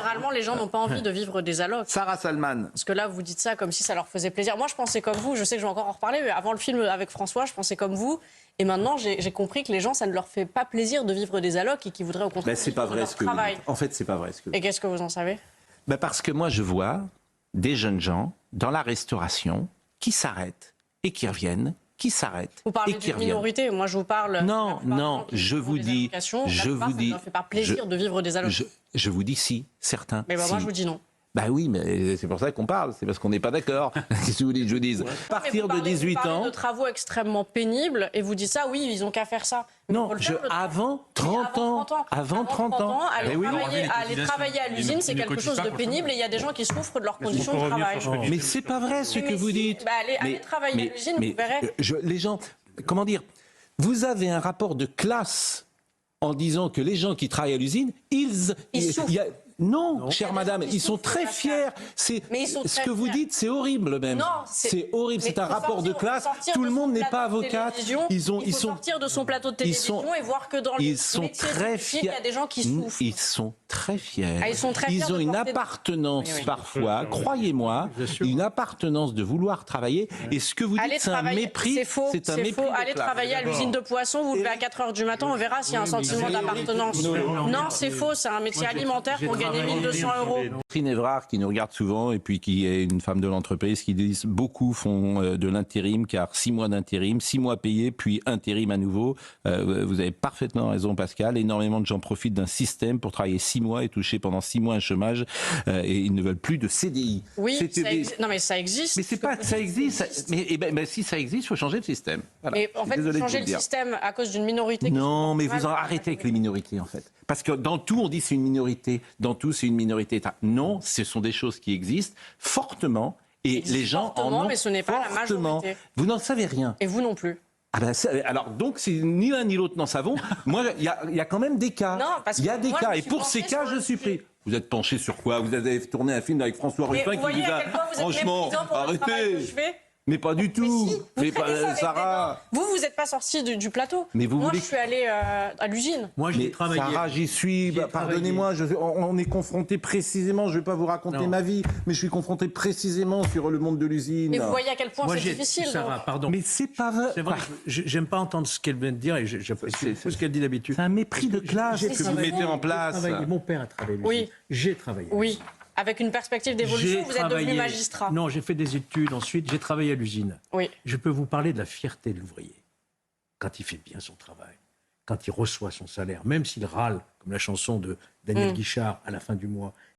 généralement, les gens n'ont pas envie de vivre des allocs. Sarah Salman. Parce que là, vous dites ça comme si ça leur faisait plaisir. Moi, je pensais comme vous, je sais que je vais encore en reparler, mais avant le film avec François, je pensais comme vous. Et maintenant, j'ai compris que les gens, ça ne leur fait pas plaisir de vivre des allocs et qu'ils voudraient au contraire C'est pas vivre vrai leur ce que vous travail. dites. En fait, c'est pas vrai ce que vous dites. Et qu'est-ce que vous en savez? Parce que moi, je vois des jeunes gens dans la restauration qui s'arrêtent et qui reviennent, qui s'arrêtent Vous parlez et qui d'une reviennent. minorité, moi je vous parle... Non, non, je vous dis... Ça ne leur fait pas plaisir de vivre des allocs. Je vous dis si, certains. Mais si. moi je vous dis non. Bah oui, mais c'est pour ça qu'on parle, c'est parce qu'on n'est pas d'accord. Qu'est-ce que vous voulez que je vous dise? À partir de 18 vous ans... parlez de travaux extrêmement pénibles et vous dites ça, oui, ils ont qu'à faire ça. Non, avant 30 ans. Avant 30 ans. Aller travailler à l'usine, c'est quelque chose de pénible et il y a des gens qui souffrent de leurs conditions de travail. Mais c'est pas vrai ce que vous dites. Allez travailler à l'usine, vous verrez. Les gens, comment dire, vous avez un rapport de classe en disant que les gens qui travaillent à l'usine, ils souffrent. Non, chère madame, ils sont très fiers. Ce que vous dites, c'est horrible même. C'est horrible, c'est un rapport de classe. Tout le monde n'est pas avocate. Il faut sortir de son plateau de télévision et voir que dans les métiers scientifiques, il y a des gens qui souffrent. Ils sont très fiers. Ils ont une appartenance parfois, croyez-moi, une appartenance de vouloir travailler. Et ce que vous dites, c'est un mépris. C'est faux. Allez travailler à l'usine de poisson, vous levez à 4 h du matin, on verra s'il y a un sentiment d'appartenance. Non, c'est faux, c'est un métier alimentaire pour gagner 1 200 €. Catherine Evrard, qui nous regarde souvent et puis qui est une femme de l'entreprise, qui dit beaucoup font de l'intérim, car 6 mois d'intérim, 6 mois payés, puis intérim à nouveau. Vous avez parfaitement raison, Pascal. Énormément de gens profitent d'un système pour travailler 6 mois et toucher pendant 6 mois un chômage et ils ne veulent plus de CDI. Oui, non mais ça existe. Mais c'est pas ça existe. Mais si ça existe, il faut changer le système. Voilà. Et en fait, changer le système à cause d'une minorité. Non, mais vous en arrêtez avec les minorités en fait. Parce que dans tout, on dit c'est une minorité. Dans tout, c'est une minorité. Non, ce sont des choses qui existent fortement et les gens en ont mais ce n'est pas la majorité. Vous n'en savez rien. Et vous non plus. Alors donc, c'est ni l'un ni l'autre n'en savons. Moi, il y a quand même des cas. Il y a des cas. Et pour ces cas, je suis pris. Vous êtes penché sur quoi? Vous avez tourné un film avec François Ruffin qui vous a... Franchement, arrêtez. Mais pas du tout. Mais pas, Sarah. Vous n'êtes pas sorti du plateau. Mais moi, je suis allé à l'usine. Moi, j'ai travaillé. Sarah, j'y suis. Pardonnez-moi, on est confronté précisément. Je ne vais pas vous raconter ma vie, mais je suis confronté précisément sur le monde de l'usine. Mais vous voyez à quel point c'est difficile. Sarah, pardon. Mais c'est pas vrai. C'est vrai. J'aime pas entendre ce qu'elle vient de dire et j'apprécie tout ce qu'elle dit d'habitude. C'est un mépris de classe que vous mettez en place. Mon père a travaillé. Oui. J'ai travaillé. Oui. Avec une perspective d'évolution, vous êtes devenu magistrat. Non, j'ai fait des études ensuite, j'ai travaillé à l'usine. Oui. Je peux vous parler de la fierté de l'ouvrier. Quand il fait bien son travail, quand il reçoit son salaire, même s'il râle, comme la chanson de Daniel Guichard à la fin du mois,